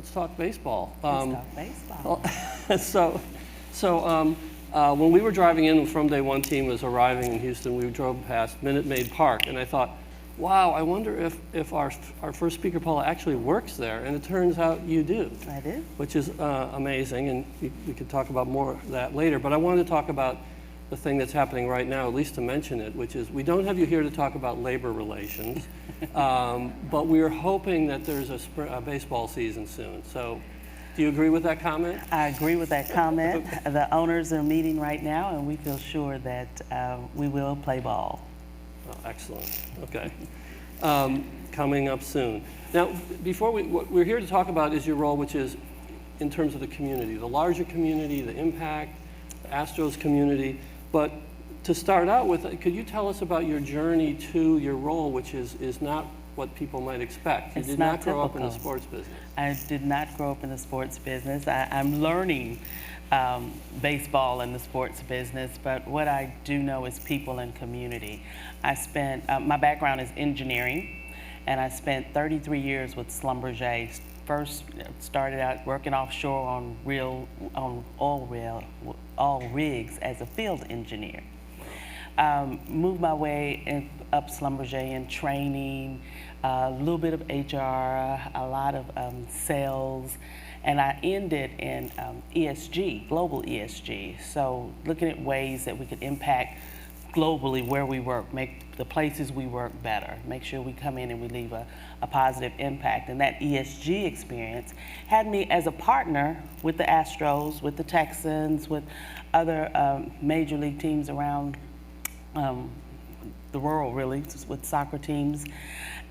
let's talk baseball. Let's talk baseball. When we were driving in from day one, team was arriving in Houston, we drove past Minute Maid Park, and I thought, wow, I wonder if our first speaker, Paula, actually works there, and it turns out you do. I do. Which is amazing, and we could talk about more of that later, but I wanted to talk about the thing that's happening right now, at least to mention it, which is we don't have you here to talk about labor relations, but we're hoping that there's a baseball season soon. So do you agree with that comment? I agree with that comment. The owners are meeting right now, and we feel sure that we will play ball. Oh, excellent. Okay. Coming up soon. Now, before what we're here to talk about is your role, which is in terms of the community, the larger community, the impact, the Astros community. But to start out with, could you tell us about your journey to your role, which is not what people might expect? You did not grow up in the sports business. I did not grow up in the sports business. I'm learning baseball and the sports business, but what I do know is people and community. I spent, my background is engineering, and I spent 33 years with Schlumberger. First started out working offshore on oil rigs as a field engineer. Moved my way up Schlumberger in training, a little bit of HR, a lot of sales, and I ended in ESG, global ESG. So looking at ways that we could impact globally where we work, make the places we work better, make sure we come in and we leave a positive impact. And that ESG experience had me as a partner with the Astros, with the Texans, with other major league teams around the world, really, with soccer teams.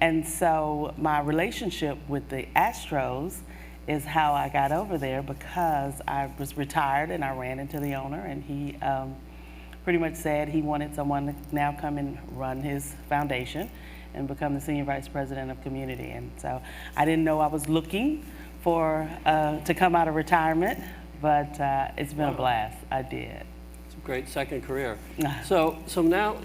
And so my relationship with the Astros is how I got over there, because I was retired and I ran into the owner, and he pretty much said he wanted someone to now come and run his foundation and become the Senior Vice President of Community. And so I didn't know I was looking for to come out of retirement, but it's been a blast. I did. It's a great second career. So now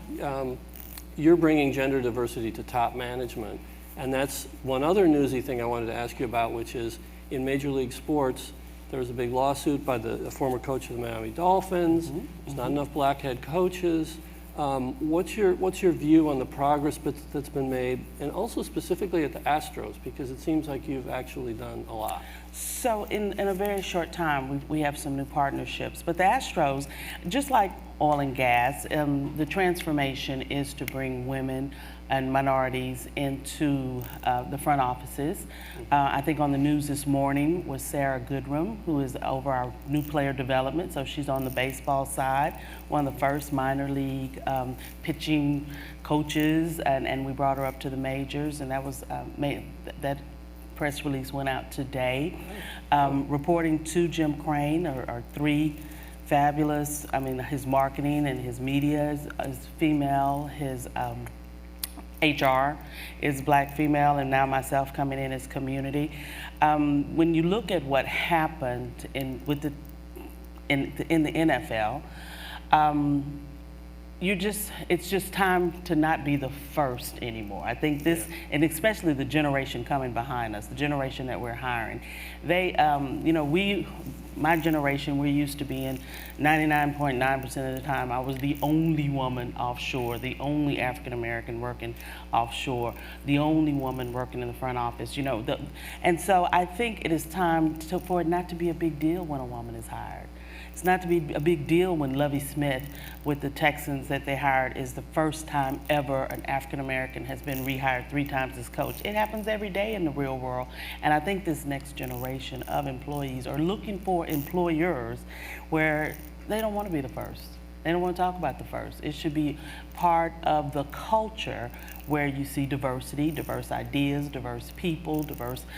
you're bringing gender diversity to top management, and that's one other newsy thing I wanted to ask you about, which is in Major League Sports, there was a big lawsuit by the former coach of the Miami Dolphins. There's not enough black head coaches. What's your view on the progress that's been made, and also specifically at the Astros, because it seems like you've actually done a lot? So in a very short time, we have some new partnerships. But the Astros, just like oil and gas, the transformation is to bring women and minorities into the front offices. I think on the news this morning was Sarah Goodrum, who is over our new player development. So she's on the baseball side, one of the first minor league pitching coaches, and we brought her up to the majors, and that was that press release went out today. Reporting to Jim Crane are three fabulous, his marketing and his media is female, his HR is black female, and now myself coming in as community. When you look at what happened in the NFL, it's just time to not be the first anymore. I think this, and especially the generation coming behind us, the generation that we're hiring, my generation, we're used to being 99.9% of the time, I was the only woman offshore, the only African-American working offshore, the only woman working in the front office, and so I think it is time for it not to be a big deal when a woman is hired. It's not to be a big deal when Lovie Smith with the Texans that they hired is the first time ever an African-American has been rehired 3 times as coach. It happens every day in the real world. And I think this next generation of employees are looking for employers where they don't want to be the first. They don't want to talk about the first. It should be part of the culture where you see diversity, diverse ideas, diverse people, diversity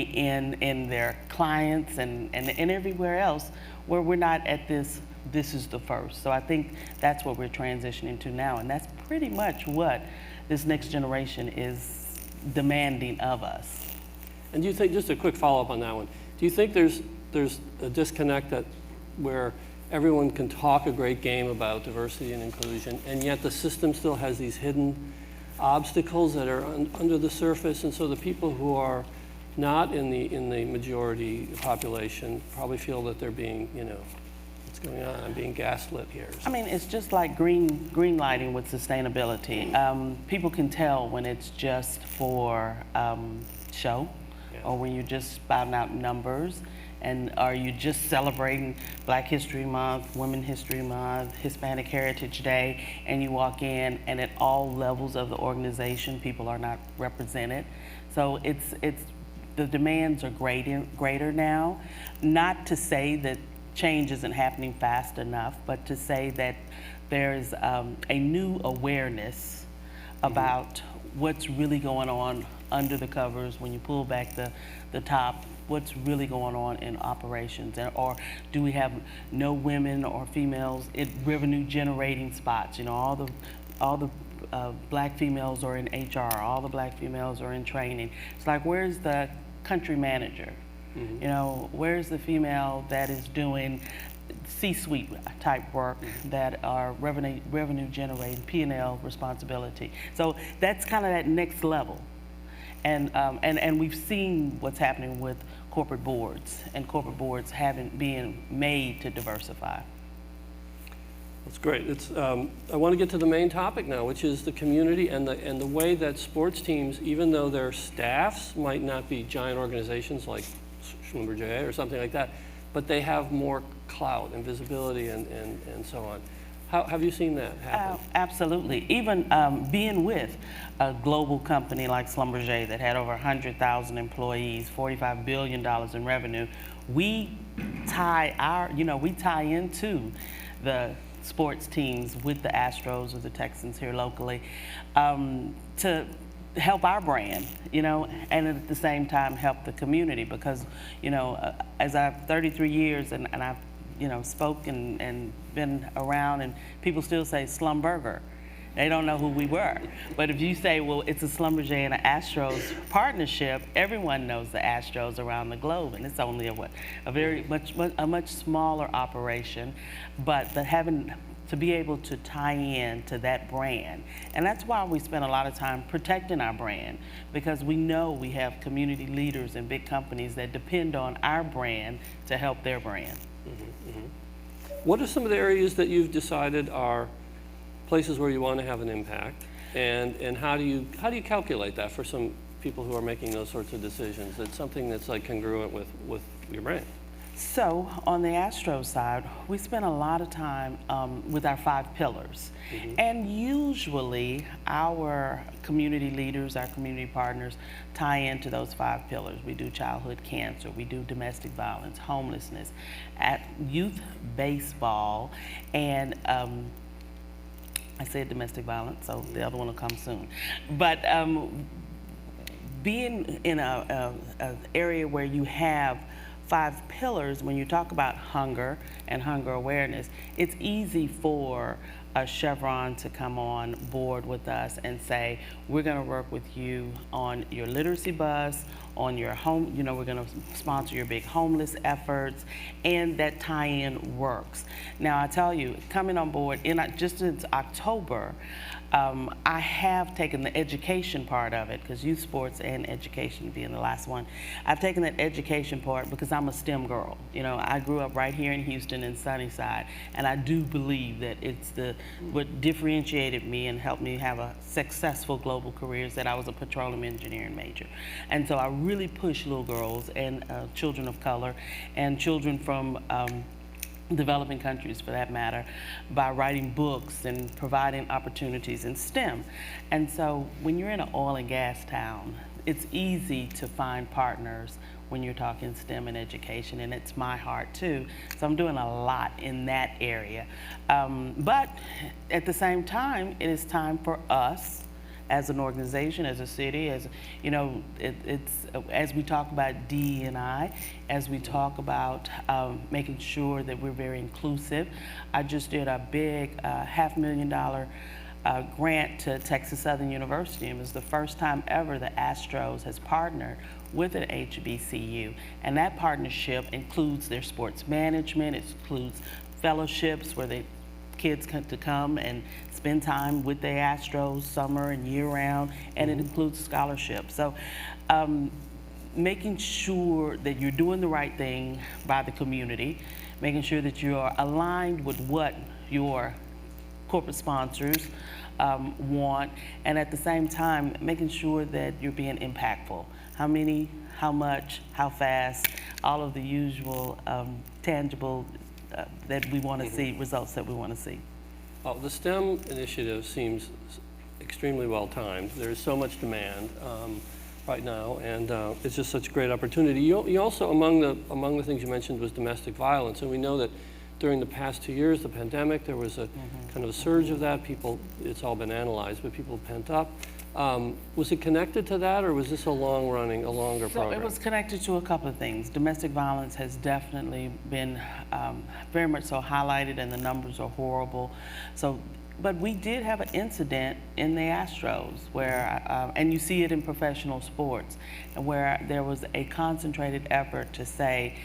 in their clients and everywhere else, where we're not at this is the first. So I think that's what we're transitioning to now, and that's pretty much what this next generation is demanding of us. And do you think, just a quick follow-up on that one, do you think there's a disconnect where everyone can talk a great game about diversity and inclusion, and yet the system still has these hidden obstacles that are under the surface, and so the people who are not in the majority population probably feel that they're being, what's going on? I'm being gaslit here. I mean, it's just like green lighting with sustainability. People can tell when it's just for show, or when you're just spouting out numbers, and are you just celebrating Black History Month, Women History Month, Hispanic Heritage Day, and you walk in and at all levels of the organization, people are not represented. So it's the demands are greater now. Not to say that change isn't happening fast enough, but to say that there's a new awareness about what's really going on under the covers when you pull back the top, what's really going on in operations, or do we have no women or females in revenue generating spots? All the Black females are in HR, all the Black females are in training. It's like, where's the country manager? Where's the female that is doing C-suite type work that are revenue generating, P&L responsibility? So that's kind of that next level. And we've seen what's happening with corporate boards, and corporate boards being made to diversify. That's great. I want to get to the main topic now, which is the community and the way that sports teams, even though their staffs might not be giant organizations like Schlumberger or something like that, but they have more clout and visibility and so on. How have you seen that happen? Absolutely. Even being with a global company like Schlumberger that had over 100,000 employees, $45 billion in revenue, we tie into the sports teams with the Astros or the Texans here locally to help our brand, and at the same time help the community, because, as I've 33 years and I've, spoken and been around, and people still say Schlumberger. They don't know who we were. But if you say, well, it's a Schlumberger and an Astros partnership, everyone knows the Astros around the globe, and it's only a much smaller operation, but having to be able to tie in to that brand. And that's why we spend a lot of time protecting our brand, because we know we have community leaders and big companies that depend on our brand to help their brand. What are some of the areas that you've decided are places where you want to have an impact, and how do you calculate that for some people who are making those sorts of decisions? It's something that's like congruent with your brand. So on the Astros side, we spend a lot of time with our 5 pillars. And usually our community leaders, our community partners, tie into those 5 pillars. We do childhood cancer, we do domestic violence, homelessness, at youth baseball, and I said domestic violence, so the other one will come soon. But being in an area where you have 5 pillars, when you talk about hunger and hunger awareness, it's easy for a Chevron to come on board with us and say, we're going to work with you on your literacy bus, on your home, we're going to sponsor your big homeless efforts, and that tie-in works. Now, I tell you, coming on board, just since October, I have taken the education part of it, because youth sports and education being the last one. I've taken that education part because I'm a STEM girl. I grew up right here in Houston in Sunnyside, and I do believe that it's what differentiated me and helped me have a successful global career is that I was a petroleum engineering major. And so I really push little girls and children of color and children from developing countries, for that matter, by writing books and providing opportunities in STEM. And so when you're in an oil and gas town, it's easy to find partners when you're talking STEM and education, and it's my heart too. So I'm doing a lot in that area. But at the same time, it is time for us as an organization, as a city, as we talk about DE&I, as we talk about making sure that we're very inclusive. I just did a big $500,000 grant to Texas Southern University. It was the first time ever the Astros has partnered with an HBCU, and that partnership includes their sports management, it includes fellowships where the kids come and spend time with the Astros summer and year round, and it includes scholarships. So making sure that you're doing the right thing by the community, making sure that you are aligned with what your corporate sponsors want, and at the same time, making sure that you're being impactful. How many, how much, how fast, all of the usual tangible that we want to see, results that we want to see. Well, the STEM initiative seems extremely well timed. There's so much demand right now, and it's just such a great opportunity. You also, among the things you mentioned was domestic violence, and we know that during the past 2 years, the pandemic, there was a kind of a surge of that. People, it's all been analyzed, but people pent up. Was it connected to that, or was this a longer program? It was connected to a couple of things. Domestic violence has definitely been very much so highlighted, and the numbers are horrible. But we did have an incident in the Astros where, and you see it in professional sports, where there was a concentrated effort to say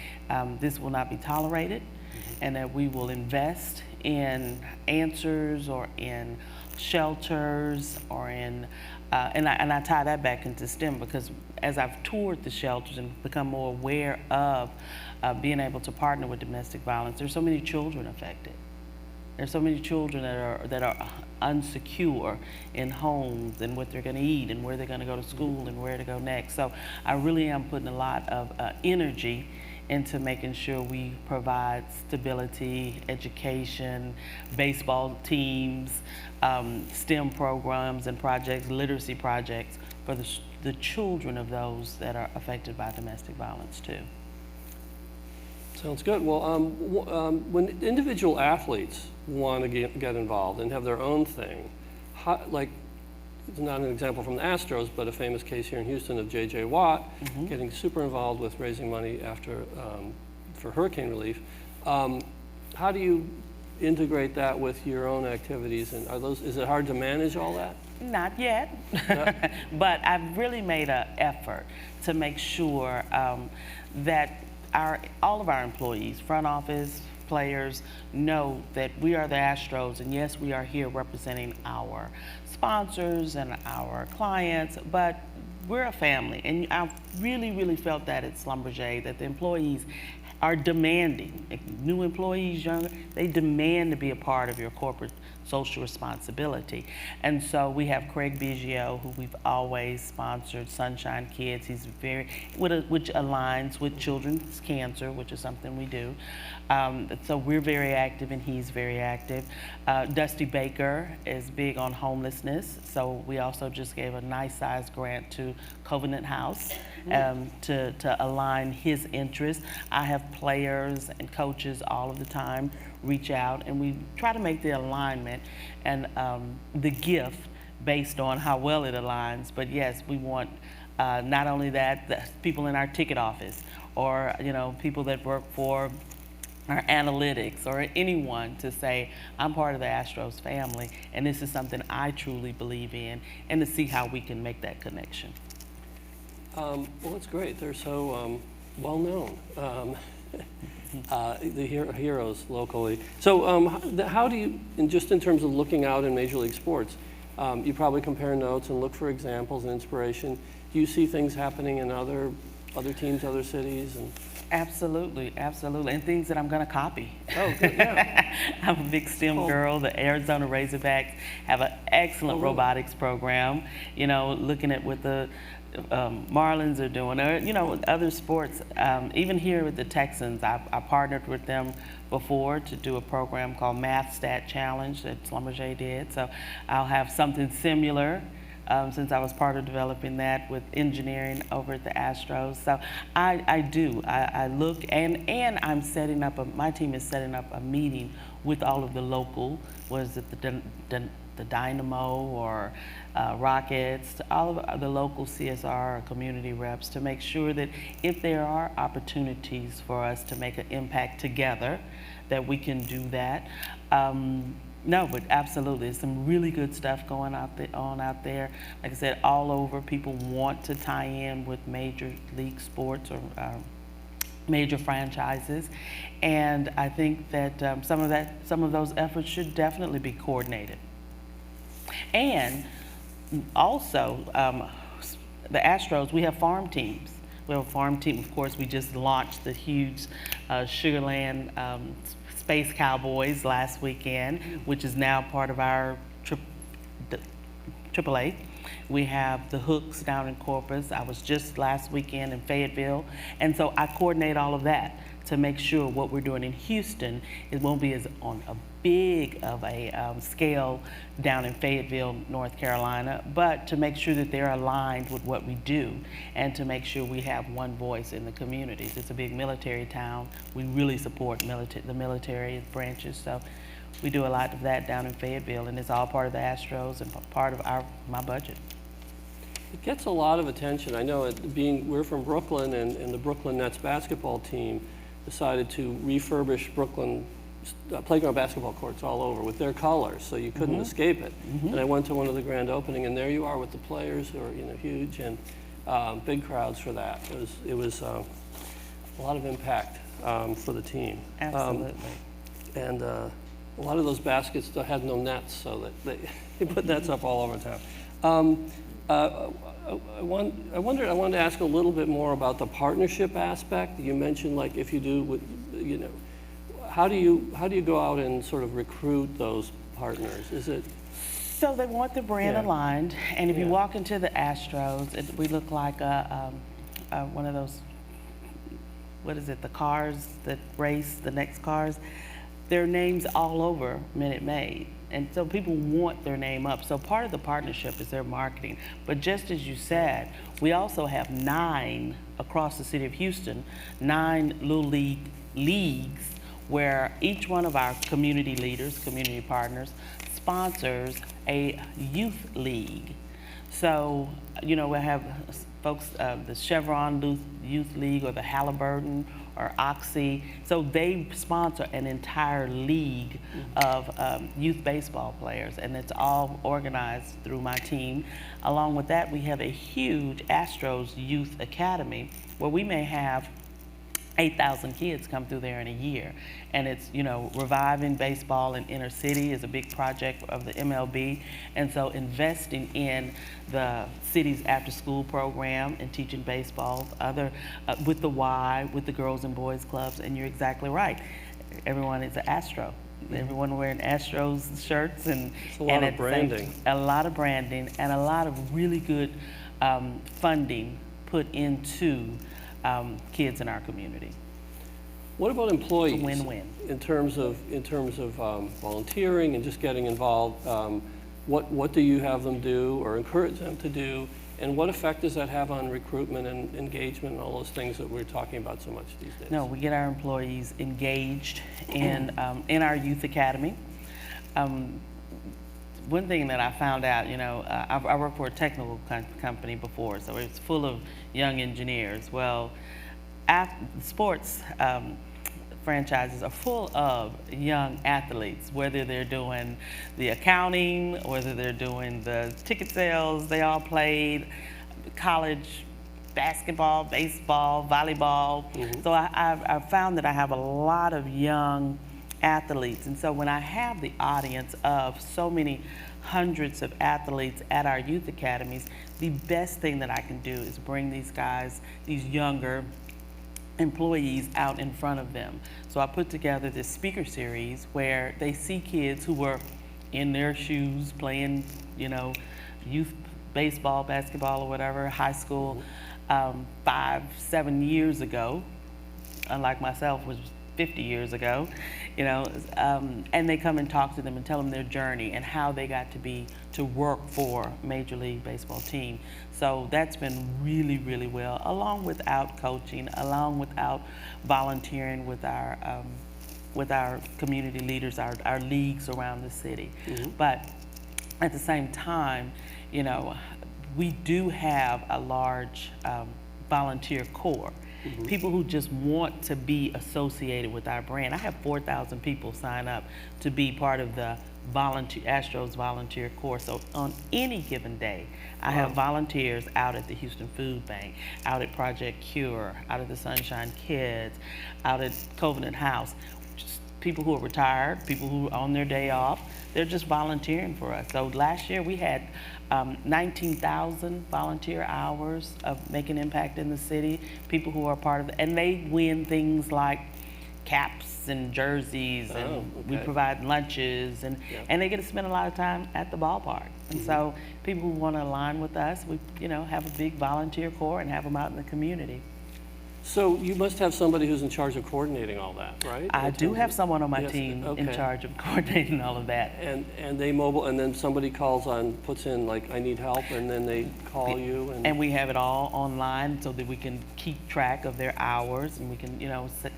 this will not be tolerated, and that we will invest in answers or in shelters or in, and I tie that back into STEM, because as I've toured the shelters and become more aware of being able to partner with domestic violence, there's so many children affected. There's so many children that are unsecure in homes and what they're going to eat and where they're going to go to school and where to go next. So I really am putting a lot of energy into making sure we provide stability, education, baseball teams, STEM programs and projects, literacy projects for the children of those that are affected by domestic violence too. Sounds good. Well, when individual athletes want to get involved and have their own thing, like, it's not an example from the Astros, but a famous case here in Houston of J.J. Watt getting super involved with raising money for hurricane relief. How do you integrate that with your own activities, and is it hard to manage all that? Not yet, but I've really made an effort to make sure that all of our employees, front office, players, know that we are the Astros, and yes, we are here representing our sponsors and our clients, but we're a family. And I really, really felt that at Schlumberger, that the employees are demanding, new employees, younger, they demand to be a part of your corporate social responsibility. And so we have Craig Biggio, who we've always sponsored, Sunshine Kids. He's which aligns with children's cancer, which is something we do. So we're very active and he's very active. Dusty Baker is big on homelessness. So we also just gave a nice sized grant to Covenant House to align his interests. I have players and coaches all of the time reach out, and we try to make the alignment and the gift based on how well it aligns. But yes, we want not only that, the people in our ticket office, or people that work for our analytics, or anyone to say, I'm part of the Astros family, and this is something I truly believe in, and to see how we can make that connection. Well, it's great. They're so well known. The heroes locally. So how do you, just in terms of looking out in Major League Sports, you probably compare notes and look for examples and inspiration. Do you see things happening in other teams, other cities? Absolutely, absolutely, and things that I'm going to copy. Oh, good, yeah. I'm a big STEM girl. The Arizona Razorbacks have an excellent robotics program, looking at what the Marlins are doing, or other sports. Even here with the Texans, I partnered with them before to do a program called Math Stat Challenge that Schlumberger did. So I'll have something similar since I was part of developing that with engineering over at the Astros. So I look, and I'm setting up my team is setting up a meeting with all of the local, the Dynamo or Rockets, all of the local CSR or community reps, to make sure that if there are opportunities for us to make an impact together, that we can do that. No, but absolutely, there's some really good stuff going out there. Like I said, all over, people want to tie in with major league sports or major franchises, and I think that some of those efforts should definitely be coordinated. And also, the Astros, we have farm teams. We have a farm team. Of course, we just launched the huge Sugarland Space Cowboys last weekend, which is now part of our AAA. We have the Hooks down in Corpus. I was just last weekend in Fayetteville. And so I coordinate all of that to make sure what we're doing in Houston, it won't be as on a big of a scale down in Fayetteville, North Carolina, but to make sure that they're aligned with what we do and to make sure we have one voice in the communities. It's a big military town. We really support the military branches. So we do a lot of that down in Fayetteville, and it's all part of the Astros and part of my budget. It gets a lot of attention. I know we're from Brooklyn, and the Brooklyn Nets basketball team decided to refurbish Brooklyn playground basketball courts all over with their colors, so you couldn't escape it. And I went to one of the grand opening, and there you are with the players who are huge, and big crowds for that. It was a lot of impact for the team. Absolutely. And a lot of those baskets still had no nets, so that they put nets up all over town. I wanted to ask a little bit more about the partnership aspect. You mentioned, like, if you do, how do you go out and sort of recruit those partners? Is it? So they want the brand aligned, and if you walk into the Astros, we look like one of those, what is it, the cars that race the next cars. Their names all over Minute Maid. And so people want their name up. So part of the partnership is their marketing. But just as you said, we also have 9 across the city of Houston, 9 Little League leagues where each one of our community leaders, community partners, sponsors a youth league. So, we have folks, the Chevron Youth League or the Halliburton or Oxy. So they sponsor an entire league of youth baseball players, and it's all organized through my team. Along with that, we have a huge Astros Youth Academy where we may have 8,000 kids come through there in a year. And it's, reviving baseball in inner city is a big project of the MLB. And so investing in the city's after school program and teaching baseball, with the Y, with the girls and boys clubs. And you're exactly right. Everyone is an Astro. Everyone wearing Astros shirts and it's a lot of branding. A lot of branding and a lot of really good funding put into kids in our community. What about employees? It's a win-win. In terms of volunteering and just getting involved, what do you have them do or encourage them to do, and what effect does that have on recruitment and engagement and all those things that we're talking about so much these days? No, we get our employees engaged in our youth academy. One thing that I found out, I worked for a technical company before, so it's full of young engineers. Well, sports franchises are full of young athletes, whether they're doing the accounting, whether they're doing the ticket sales. They all played college basketball, baseball, volleyball. So I found that I have a lot of young athletes. And so when I have the audience of so many hundreds of athletes at our youth academies, the best thing that I can do is bring these guys, these younger employees, out in front of them. So I put together this speaker series where they see kids who were in their shoes playing, youth baseball, basketball, or whatever, high school, 5-7 years ago, unlike myself, was 50 years ago, and they come and talk to them and tell them their journey and how they got to work for Major League Baseball team. So that's been really, really well, along with out coaching, along with out volunteering with our community leaders, our leagues around the city. But at the same time, we do have a large volunteer corps. People who just want to be associated with our brand. I have 4,000 people sign up to be part of the Astros volunteer corps. So on any given day, I have volunteers out at the Houston Food Bank, out at Project Cure, out at the Sunshine Kids, out at Covenant House, just people who are retired, people who are on their day off, they're just volunteering for us. So last year we had 19,000 volunteer hours of making impact in the city, people who are part of it, and they win things like caps and jerseys, and we provide lunches, and they get to spend a lot of time at the ballpark. And so people who want to align with us, we have a big volunteer corps and have them out in the community. So you must have somebody who's in charge of coordinating all that, right? I do have someone on my team in charge of coordinating all of that. And they mobile, and then somebody puts in like, I need help, and then they call you. And we have it all online so that we can keep track of their hours, and we can,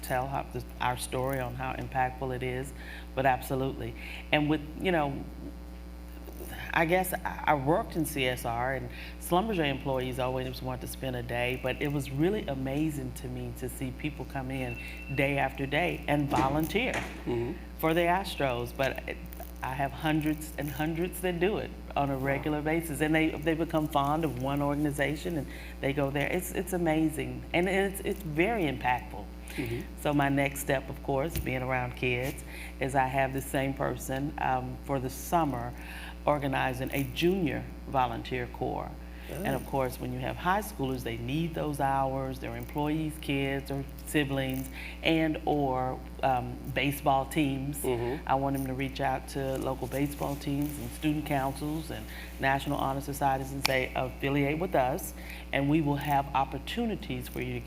tell our story on how impactful it is. But absolutely. And with, I guess I worked in CSR, and Schlumberger employees always want to spend a day, but it was really amazing to me to see people come in day after day and volunteer for the Astros. But I have hundreds and hundreds that do it on a regular basis, and they become fond of one organization and they go there. It's amazing, and it's very impactful. So my next step, of course, being around kids, is I have the same person for the summer organizing a junior volunteer corps. And of course, when you have high schoolers, they need those hours, their employees, kids, or siblings, and or baseball teams. I want them to reach out to local baseball teams and student councils and National Honor Societies and say, affiliate with us, and we will have opportunities for you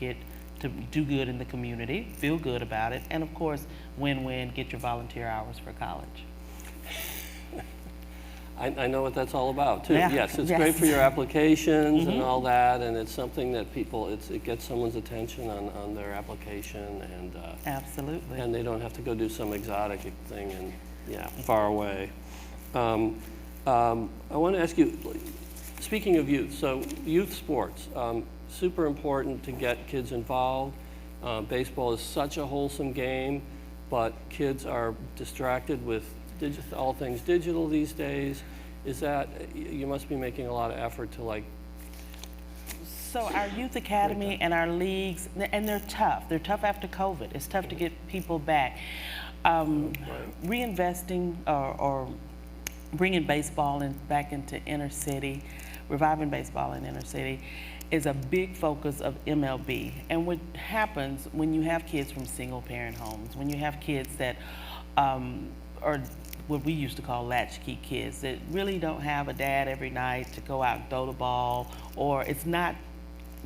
to do good in the community, feel good about it, and of course, win-win, get your volunteer hours for college. I know what that's all about too. Yeah. Yes, it's great for your applications and all that, and it's something that it gets someone's attention on their application, and Absolutely. and they don't have to go do some exotic thing and far away. I want to ask you, speaking of youth, so youth sports, super important to get kids involved. Baseball is such a wholesome game, but kids are distracted with all things digital these days. You must be making a lot of effort to So our youth academy and our leagues, and they're tough. They're tough after COVID. It's tough to get people back. Reinvesting or bringing baseball back into inner city, reviving baseball in inner city, is a big focus of MLB. And what happens when you have kids from single parent homes, when you have kids that are what we used to call latchkey kids that really don't have a dad every night to go out and throw the ball, or it's not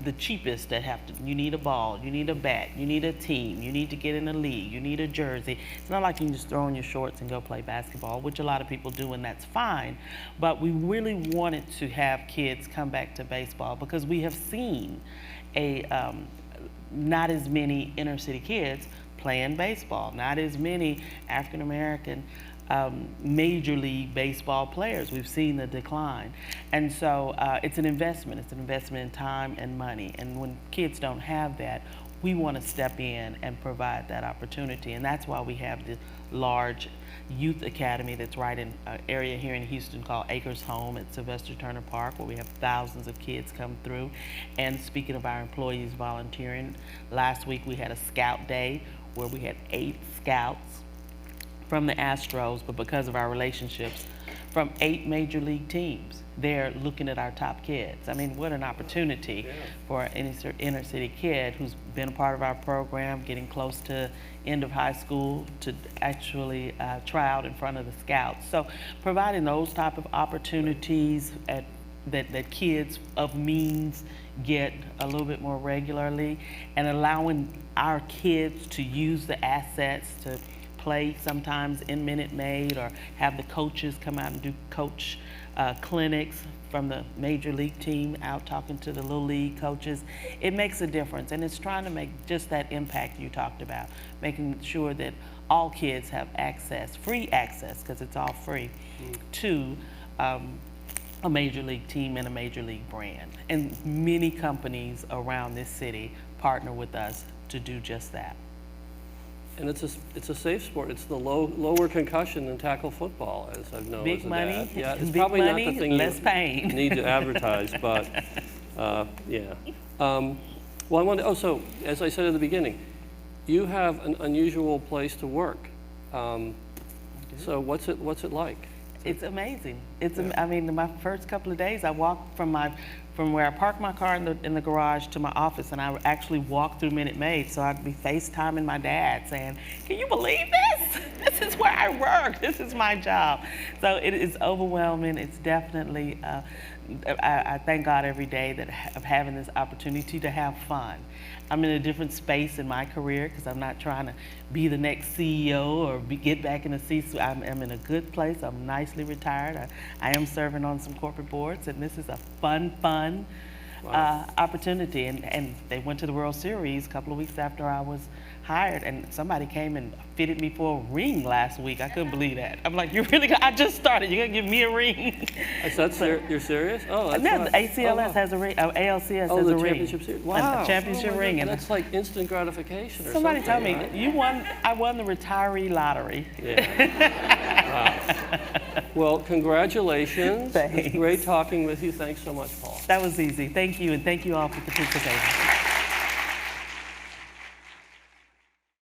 the cheapest that you need a ball, you need a bat, you need a team, you need to get in a league, you need a jersey. It's not like you can just throw on your shorts and go play basketball, which a lot of people do, and that's fine. But we really wanted to have kids come back to baseball because we have seen not as many inner city kids playing baseball, not as many African American Major League Baseball players. We've seen the decline. And so it's an investment. It's an investment in time and money. And when kids don't have that, we want to step in and provide that opportunity. And that's why we have the large youth academy that's right in an area here in Houston called Acres Home at Sylvester Turner Park, where we have thousands of kids come through. And speaking of our employees volunteering, last week we had a scout day where we had 8 scouts from the Astros, but because of our relationships, from 8 major league teams. They're looking at our top kids. I mean, what an opportunity for any inner city kid who's been a part of our program, getting close to end of high school, to actually try out in front of the scouts. So providing those type of opportunities that kids of means get a little bit more regularly, and allowing our kids to use the assets to play sometimes in Minute Maid, or have the coaches come out and do coach clinics from the major league team out talking to the little league coaches. It makes a difference, and it's trying to make just that impact you talked about, making sure that all kids have access, free access, because it's all free, to a major league team and a major league brand. And many companies around this city partner with us to do just that. And it's a safe sport. It's the lower concussion than tackle football, as I've known. Big money, yeah, it's big probably money, not the thing less pain. need to advertise, but yeah. Well, I wanted. So as I said at the beginning, you have an unusual place to work. So what's it like? It's amazing. I mean, my first couple of days, I walked from where I parked my car in the garage to my office, and I actually walked through Minute Maid. So I'd be FaceTiming my dad, saying, "Can you believe this? This is where I work. This is my job." So it is overwhelming. It's definitely. I thank God every day of having this opportunity to have fun. I'm in a different space in my career because I'm not trying to be the next CEO or get back in the C-suite. I'm in a good place. I'm nicely retired. I am serving on some corporate boards, and this is a fun Wow. opportunity. And they went to the World Series a couple of weeks after I was hired, and somebody came and fitted me for a ring last week. I couldn't believe that. I'm like, "You're really? I just started. You're gonna give me a ring?" You're serious? Oh, that's No, nice. the ACLS Oh, has a ring. ALCS oh, has the a ring. championship series. Wow. A championship Oh my ring. God. And That's like instant gratification or somebody something. told me, right? I won the retiree lottery. Yeah. Wow. Well, congratulations. Thanks. It was great talking with you. Thanks so much, Paul. That was easy. Thank you, and thank you all for participating.